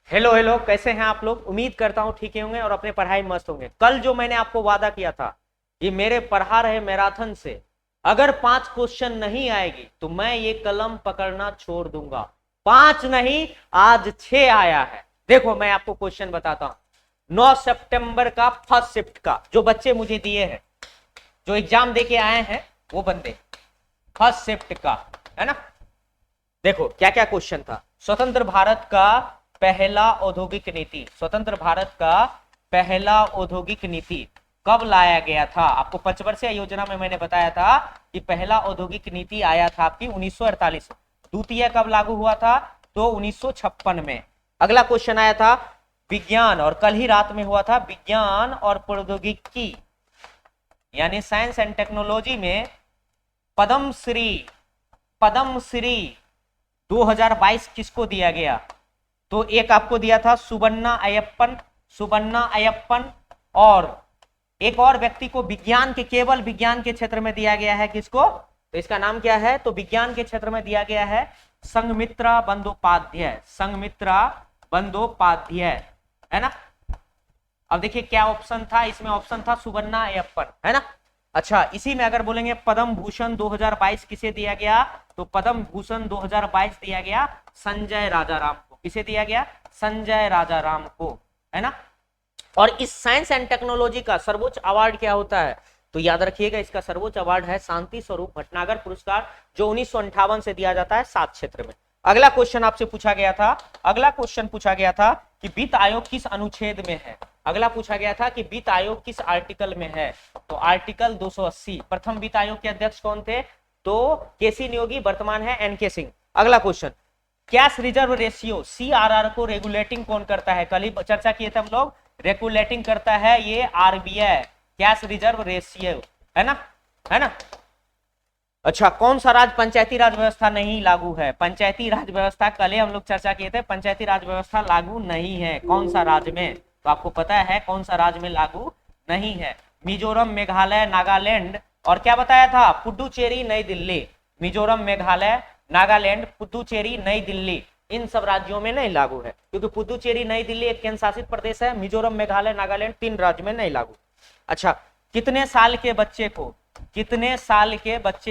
Hello hello, कैसे हैं आप लोग। उम्मीद करता हूं ठीक ही होंगे और अपने पढ़ाई में मस्त होंगे। कल जो मैंने आपको वादा किया था ये मेरे पढ़ा रहे मैराथन से अगर 5 क्वेश्चन नहीं आएगी तो मैं ये कलम पकड़ना छोड़ दूंगा। 5 नहीं, आज 6 आया है। देखो मैं आपको क्वेश्चन बताता हूं। 9 सितंबर का फर्स्ट शिफ्ट का जो बच्चे मुझे दिए हैं, जो एग्जाम देके आए हैं वो बंदे, फर्स्ट शिफ्ट का, है ना। देखो क्या क्या क्वेश्चन था। स्वतंत्र भारत का पहला औद्योगिक नीति, स्वतंत्र भारत का पहला औद्योगिक नीति कब लाया गया था। आपको पंचवर्षीय योजना में मैंने बताया था कि पहला औद्योगिक नीति आया था आपकी 1948। द्वितीय कब लागू हुआ था, तो 1956 में। अगला क्वेश्चन आया था विज्ञान, और कल ही रात में हुआ था, विज्ञान और प्रौद्योगिकी यानी साइंस एंड टेक्नोलॉजी में पद्मश्री 2022 किसको दिया गया। तो एक आपको दिया था सुबन्ना अयप्पन, और एक और व्यक्ति को विज्ञान के, केवल विज्ञान के क्षेत्र में दिया गया है। किसको, तो इसका नाम क्या है, तो विज्ञान के क्षेत्र में दिया गया है संघमित्रा बंदोपाध्याय, है ना। अब देखिए क्या ऑप्शन था इसमें, ऑप्शन था सुबन्ना अयप्पन, है ना। अच्छा, इसी में अगर बोलेंगे पद्म भूषण 2022 किसे दिया गया, तो पद्म भूषण 2022 दिया गया संजय राजाराम को। किसे दिया गया, संजय राजाराम को, है ना। और इस साइंस एंड टेक्नोलॉजी का सर्वोच्च अवार्ड क्या होता है, तो याद रखिएगा इसका सर्वोच्च अवार्ड है शांति स्वरूप भटनागर पुरस्कार, जो 1958 से दिया जाता है 7 क्षेत्र में। अगला क्वेश्चन आपसे पूछा गया था, अगला क्वेश्चन पूछा गया था कि वित्त आयोग किस अनुच्छेद में है। अगला पूछा गया था कि वित्त आयोग किस आर्टिकल में है, तो आर्टिकल 280। प्रथम वित्त आयोग के अध्यक्ष कौन थे, तो केसी नियोगी, वर्तमान है एनके सिंह। अगला question, cash reserve ratio CRR को रेगुलेटिंग कौन करता है, कल ही चर्चा किए थे हम लोग। रेगुलेटिंग करता है ये आरबीआई, कैश रिजर्व रेशियो, है ना, है ना। अच्छा, कौन सा राज्य पंचायती राज व्यवस्था नहीं लागू है, पंचायती राज व्यवस्था कल ही हम लोग चर्चा किए थे, पंचायती राज व्यवस्था लागू नहीं है। कौन सा राज्य में, तो आपको पता है कौन सा राज्य में लागू नहीं है। मिजोरम, मेघालय, नागालैंड, और क्या बताया था, पुडुचेरी, नई दिल्ली। मिजोरम, मेघालय, नागालैंड, पुडुचेरी, नई दिल्ली, इन सब राज्यों में नहीं लागू है, क्योंकि पुडुचेरी, नई दिल्ली एक केंद्र शासित प्रदेश है। मिजोरम, मेघालय, नागालैंड 3 राज्य में नहीं लागू। अच्छा, कितने साल के बच्चे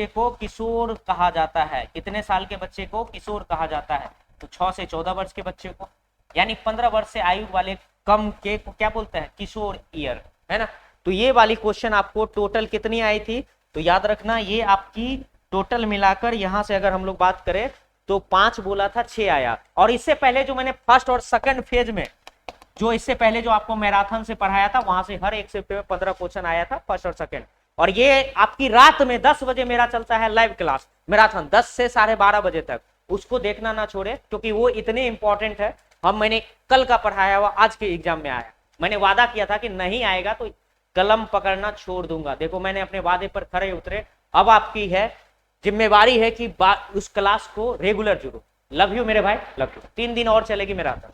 को किशोर कहा जाता है, कितने साल के बच्चे को किशोर कहा जाता है, तो 6 से 14 वर्ष के बच्चे को, यानी 15 वर्ष से आयु वाले कम के को क्या बोलते हैं, किशोर ईयर, है ना। तो ये वाली क्वेश्चन आपको टोटल कितनी आई थी, तो याद रखना ये आपकी टोटल मिलाकर यहां से अगर हम लोग बात करें तो 5 बोला था, 6 आया। और इससे पहले जो मैंने फर्स्ट और सेकंड फेज में, जो इससे पहले जो आपको मैराथन से पढ़ाया था, वहां से हर एक शिफ्ट में 15 क्वेश्चन आया था, फर्स्ट और सेकंड। और ये आपकी रात में 10 बजे मेरा चलता है लाइव क्लास मैराथन, 10 से 12:30 बजे तक, उसको देखना ना छोड़े, क्योंकि वो इतने इंपॉर्टेंट है। मैंने कल का पढ़ाया हुआ आज के एग्जाम में आया। मैंने वादा किया था कि नहीं आएगा तो कलम पकड़ना छोड़ दूंगा। देखो मैंने अपने वादे पर खरे उतरे। अब आपकी है जिम्मेवारी है कि उस क्लास को रेगुलर जुड़ो। लव यू मेरे भाई, लव यू। 3 दिन और चलेगी मैराथन।